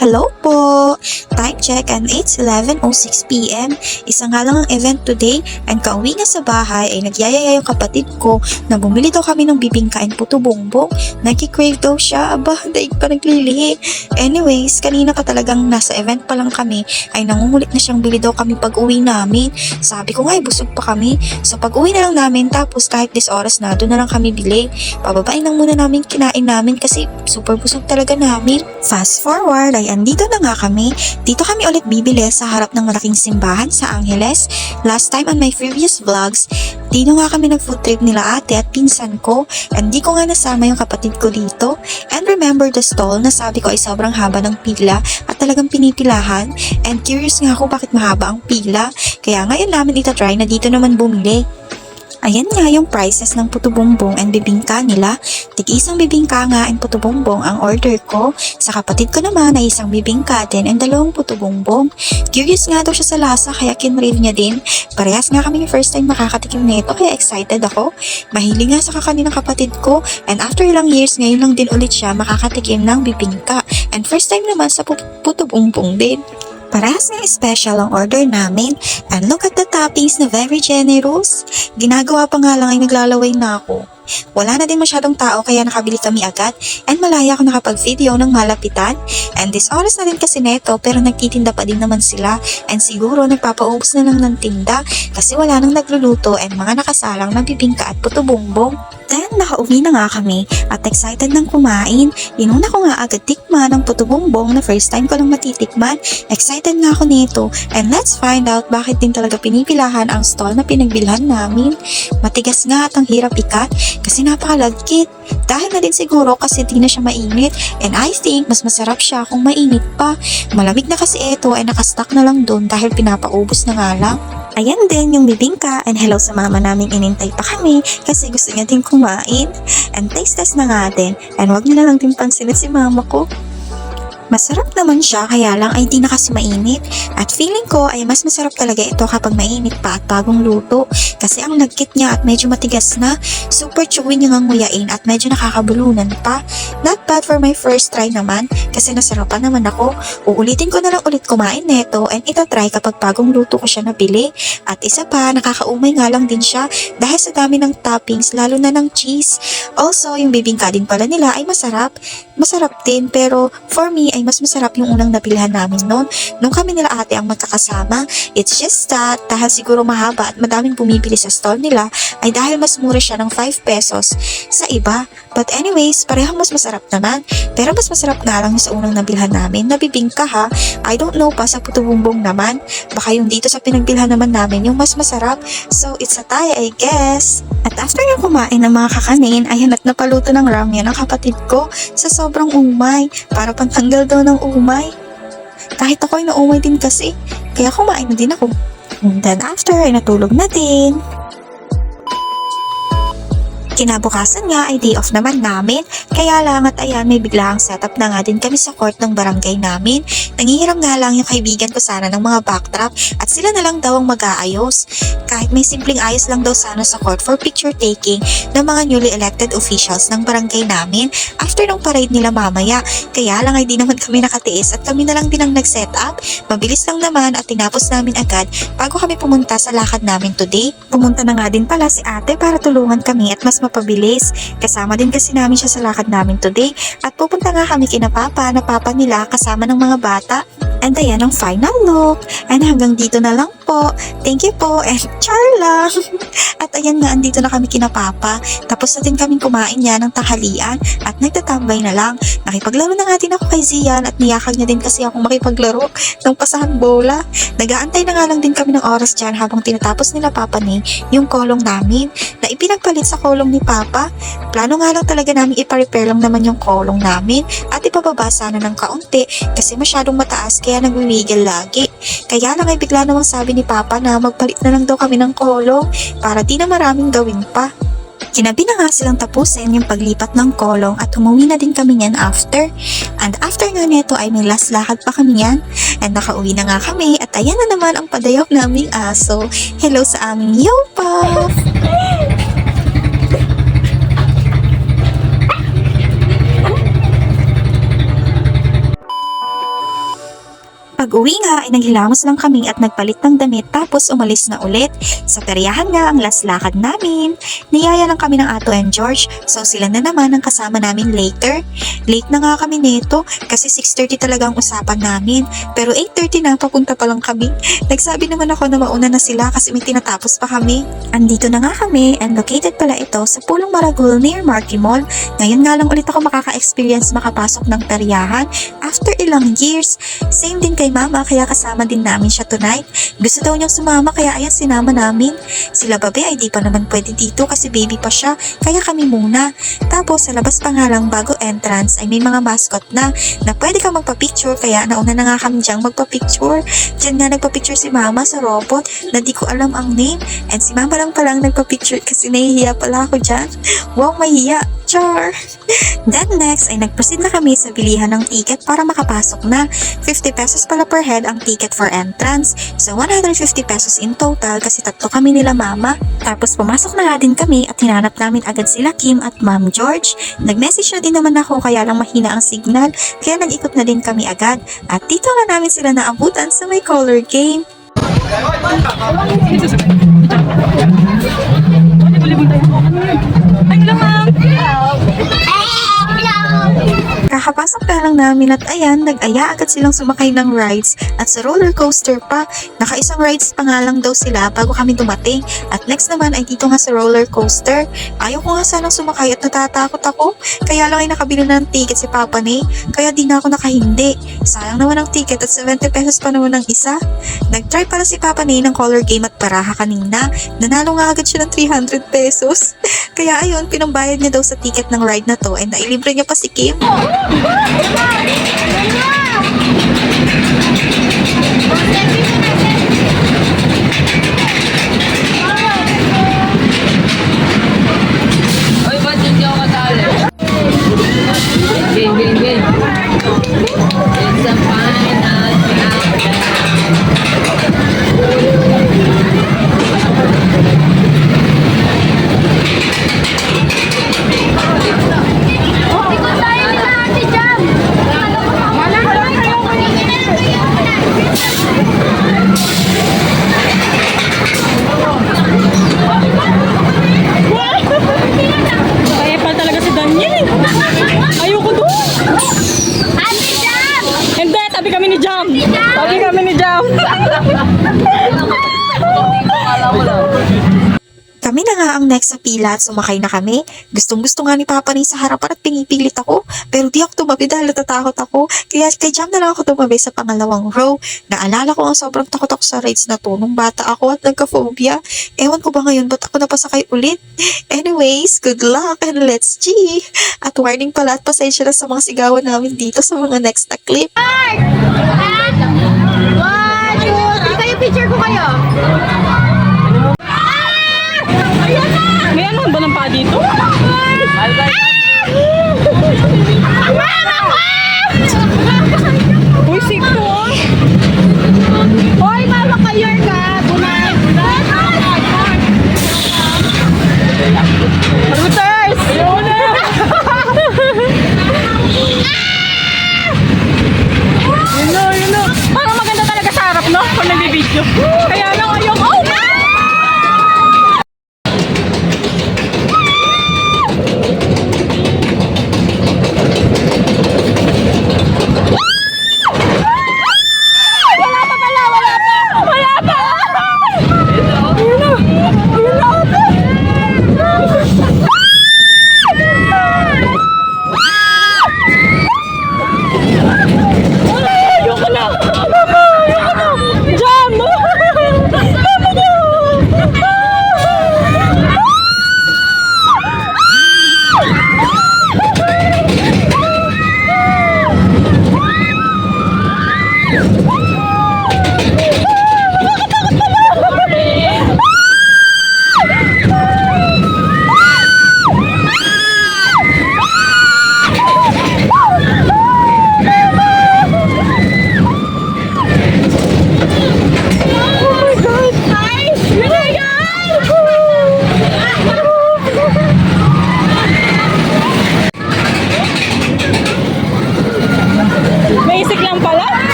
Hello po! Time check and it's 11:06 PM. Isa nga lang ang event today and kauwi nga sa bahay ay nagyayaya yung kapatid ko na bumili daw kami ng bibingka and puto bongbong. Nagki-crave daw siya. Aba, daig pa naglilihi. Anyways, kanina pa talagang nasa event pa lang kami ay nangungulit na siyang bili daw kami pag uwi namin. Sabi ko nga ay busog pa kami. So pag uwi na lang namin tapos kahit this oras na doon na lang kami bili. Pababain lang muna namin kinain namin kasi super busog talaga namin. Fast forward ay andito na nga kami. Dito kami ulit bibili sa harap ng malaking simbahan sa Angeles. Last time on my previous vlogs, dito nga kami nag-food trip nila ate at pinsan ko and di ko nga nasama yung kapatid ko dito. And remember the stall na sabi ko ay sobrang haba ng pila at talagang pinipilahan. And curious nga ako bakit mahaba ang pila. Kaya ngayon namin itatry na dito naman bumili. Ayan nga yung prices ng puto bongbong and bibingka nila. Tig-isang bibingka nga and puto bongbong ang order ko. Sa kapatid ko naman ay isang bibingka din and 2 puto bongbong. Curious nga daw siya sa lasa kaya kinrave niya din. Parehas nga kami yung first time makakatikim nito kaya excited ako. Mahilig nga sa kakanin ng kapatid ko and after ilang years ngayon lang din ulit siya makakatikim ng bibingka. And first time naman sa puto bongbong din. Parehas nga special ang order namin and look at the toppings na very generous. Ginagawa pa nga lang ay naglalaway na ako. Wala na din masyadong tao kaya nakabili kami agad and malaya ako nakapag-video ng malapitan. And this oras na din kasi neto pero nagtitinda pa din naman sila and siguro nagpapaubos na lang ng tinda kasi wala nang nagluluto and mga nakasalang na bibingka at puto bongbong. Then, nakauwi na nga kami at excited nang kumain. Inuna ko nga agad tikman ang puto bongbong na first time ko lang matitikman. Excited nga ako nito and let's find out bakit din talaga pinipilahan ang stall na pinagbilhan namin. Matigas nga at ang hirap ikat kasi napakalagkit. Dahil na din siguro kasi di na siya mainit and I think mas masarap siya kung mainit pa. Malamig na kasi ito ay nakastock na lang doon dahil pinapaubos na nga lang. Ayan din yung bibingka and hello sa mama namin inintay pa kami kasi gusto niya din kumain and taste test na nga din and wag niyo na lang din pansinin si mama ko. Masarap naman siya kaya lang ay di na kasi mainit at feeling ko ay mas masarap talaga ito kapag mainit pa at bagong luto kasi ang lagkit niya at medyo matigas na, super chewy niya ngang nguyain at medyo nakakabulunan pa. Not bad for my first try naman kasi nasarapan naman ako. Uulitin ko na lang ulit kumain neto and itatry kapag bagong luto ko siya nabili. At isa pa, nakakaumay nga lang din siya dahil sa dami ng toppings lalo na ng cheese. Also, yung bibingka din pala nila ay masarap. Masarap din pero for me ay mas masarap yung unang nabilhan namin noon. Nung kami nila ate ang magkakasama, it's just that dahil siguro mahaba at madaming bumibili sa stall nila ay dahil mas mura siya ng 5 pesos sa iba. But anyways, parehong mas masarap naman. Pero mas masarap nga lang sa unang nabilhan namin na bibingka ha. I don't know pa sa puto bongbong naman. Baka yung dito sa pinagbilhan naman namin yung mas masarap. So it's a tie I guess. At after yung kumain ng mga kakanin, ayan at napaluto ng ramen ang kapatid ko sa sobrang umay. Para pantanggal daw ng umay. Kahit ako ay naumay din kasi. Kaya kumain na din ako. And then after ay natulog na din. Kinabukasan nga ay day off naman namin, kaya lang at ayan may biglaang setup na nga din kami sa court ng barangay namin. Nangihiram nga lang yung kaibigan ko sana ng mga backdrop at sila na lang daw ang mag-aayos. Kahit may simpleng ayos lang daw sana sa court for picture taking ng mga newly elected officials ng barangay namin after ng parade nila mamaya. Kaya lang ay di naman kami nakatiis at kami na lang din ang nag-setup. Mabilis lang naman at tinapos namin agad bago kami pumunta sa lakad namin today. Pumunta na nga din pala si ate para tulungan kami at mas mapabilis. Kasama din kasi namin siya sa lakad namin today at pupunta nga kami kina papa na papa nila kasama ng mga bata. And ayan ang final look. And hanggang dito na lang po. Thank you po and char lang. At ayan nga andito na kami kina papa. Tapos na din kaming kumain niya ng tanghalian at nagtatambay na lang. Nakipaglaro na nga din ako kay Zian at niyakag niya din kasi akong makipaglaro ng pasahan bola. Nagaantay na nga lang din kami ng oras dyan habang tinatapos nila papa ni yung kolong namin na ipinagpalit sa kolong ni papa. Plano nga lang talaga namin ipa-repair lang naman yung kolong namin at ipababa sana ng kaunti kasi masyadong mataas kaya nagwiwigil lagi. Kaya lang ay bigla namang sabi ni papa na magpalit na lang daw kami ng kolong para di na maraming gawin pa. Kinabi na nga silang tapusin yung paglipat ng kolong at umuwi na din kami niyan after. And after nga neto ay may last lakad pa kami niyan. And nakauwi na nga kami at ayan na naman ang padayaw naming aso. Hello sa aming Yopa! Pag-uwi nga ay naghilamos lang kami at nagpalit ng damit tapos umalis na ulit. Sa peryahan nga ang last lakad namin. Niyaya lang kami ng Ato and George, so sila na naman ang kasama namin later. Late na nga kami neto kasi 6:30 talaga ang usapan namin. Pero 8:30 na, papunta pa lang kami. Nagsabi naman ako na mauna na sila kasi may tinatapos pa kami. Andito na nga kami and located pala ito sa Pulong Maragul near Marquee Mall. Ngayon nga lang ulit ako makaka-experience makapasok ng peryahan after ilang years. Same din kay mama kaya kasama din namin siya tonight. Gusto daw niyang sumama kaya ayan sinama namin. Sila babe ay di pa naman pwede dito kasi baby pa siya kaya kami muna. Tapos sa labas pa nga lang bago entrance ay may mga mascot na pwede kang magpa-picture kaya nauna na nga kami diyang magpa-picture. Diyan nga nagpa-picture si mama sa robot na di ko alam ang name and si mama lang palang nagpa-picture kasi nahihiya pala ako dyan. Wow, mahiya! Char! Then next ay nag-proceed na kami sa bilihan ng ticket para makapasok na. 50 pesos pala per head ang ticket for entrance. So 150 pesos in total kasi tatlo kami nila mama. Tapos pumasok na nga din kami at hinanap namin agad sila Kim at Ma'am George. Nag-message na din naman ako kaya lang mahina ang signal kaya nag-ikot na din kami agad. At dito nga namin sila naabutan sa may color game. Kakapasok na lang namin at ayan, nag-aya agad silang sumakay ng rides at sa roller coaster pa. Nakaisang rides pa nga lang daw sila bago kami dumating. At next naman ay dito nga sa roller coaster. Ayaw ko nga sanang sumakay at natatakot ako. Kaya lang ay nakabili na ng ticket si Papa Nay. Kaya di na ako nakahindi. Sayang naman ang ticket at 70 pesos pa naman ang isa. Nag-try pala si Papa Nay ng color game at paraha kanina. Nanalo nga agad siya ng 300 pesos. Kaya ayun, pinambayad niya daw sa ticket ng ride na to and nailibre niya pa si Kim. Oy, ba't hindi ako kasali? Game, game, game. It's a fine night out Ikot tayo nila Ate Jam. Kaya pa talaga si Daniel eh. Ayoko doon. Ate Jam! Hindi, tabi kami ni Jam. Tabi kami ni Jam. Kami na nga ang next sa pila at sumakay na kami. Gustong-gusto nga ni Papa Nay sa harapan at pinipilit ako. Pero di ako tumabi dahil natatakot ako. Kaya kay Jam na lang ako tumabi sa pangalawang row. Naalala ko ang sobrang takot ako sa rides na to nung bata ako at nagka-phobia. Ewan ko ba ngayon ba't ako napasakay ulit? Anyways, good luck and let's G! At warning pala at pasensya na sa mga sigawan namin dito sa mga next na clip. One, two, three. Kayo, picture ko kayo. May ano ba ng pa dito? Uy, safe to ah. Hoy, mama kayo ka. Bunay. Routers! Ayaw na! Yun na. Parang maganda talaga sa harap, no? Kung nagbibideo. Kaya lang ayaw. Oh!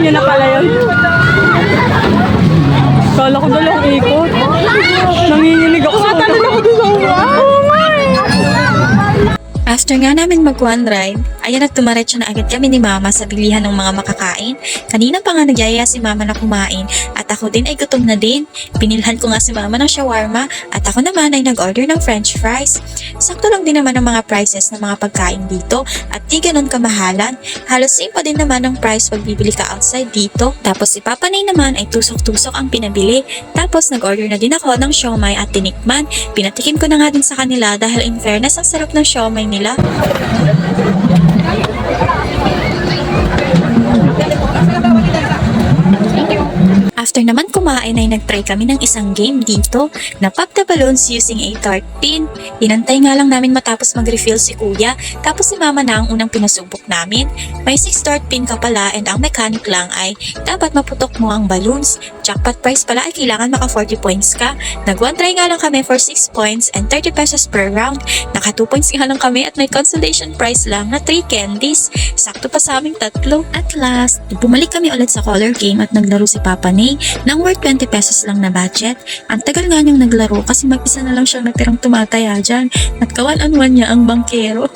Yun na pala yun. Kala ko dalawang ikot. Nanginginig ako sa utak. Ako doon sa utak. After nga namin mag-one ride, ayan at tumaretso na agad kami ni Mama sa bilihan ng mga makakain. Kanina pa nga nagyaya si Mama na kumain at ako din ay gutom na din. Pinilhan ko nga si Mama ng shawarma at ako naman ay nag-order ng french fries. Sakto lang din naman ang mga prices ng mga pagkain dito at di ganun kamahalan. Halos same pa din naman ang price pag bibili ka outside dito. Tapos si Papa Nay naman ay tusok-tusok ang pinabili. Tapos nag-order na din ako ng siomay at tinikman. Pinatikim ko na nga din sa kanila dahil in fairness ang sarap ng siomay nila. After naman kumain ay nagtry kami ng isang game dito na Pop the Balloons using a tart pin. Inantay nga lang namin matapos mag-refill si Kuya, tapos si Mama na ang unang pinasubok namin. May 6 tart pin ka pala and ang mechanic lang ay dapat maputok mo ang balloons. Jackpot price pala ay kailangan maka 40 points ka. Nag-one try nga lang kami for 6 points and 30 pesos per round. Naka 2 points nga lang kami at may consolation prize lang na 3 candies. Sakto pa sa aming tatlo. At last, bumalik kami ulit sa color game at naglaro si Papa Nay ng worth 20 pesos lang na budget. Ang tagal nga niyang naglaro kasi mag-isa na lang siyang natirang tumataya dyan at kawan-anwan niya ang bangkero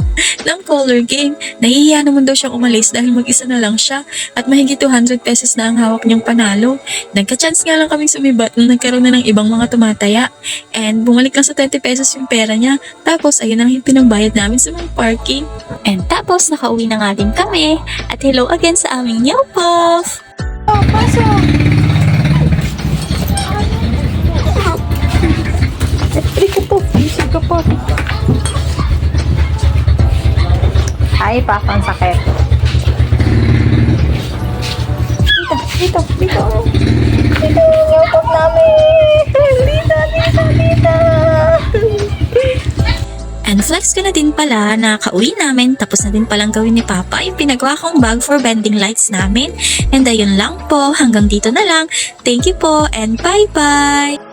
ng color game. Nahihiya naman daw siyang umalis dahil mag-isa na lang siya at mahigit 200 pesos na ang hawak niyang panalo. Nagka-chance nga lang kaming sumibat nung nagkaroon na ng ibang mga tumataya and bumalik lang sa 20 pesos yung pera niya. Tapos ayun ang pinangbayad namin sa mga parking. And tapos nakauwi na nga din kami at hello again sa aming new puff! Ay, pakang sakit. Dito, yung puff namin! Dito! And flex ko na din pala na kauwi namin, tapos na din palang gawin ni Papa yung pinagawa kong bag for bending lights namin. And ayun lang po, hanggang dito na lang. Thank you po and bye-bye!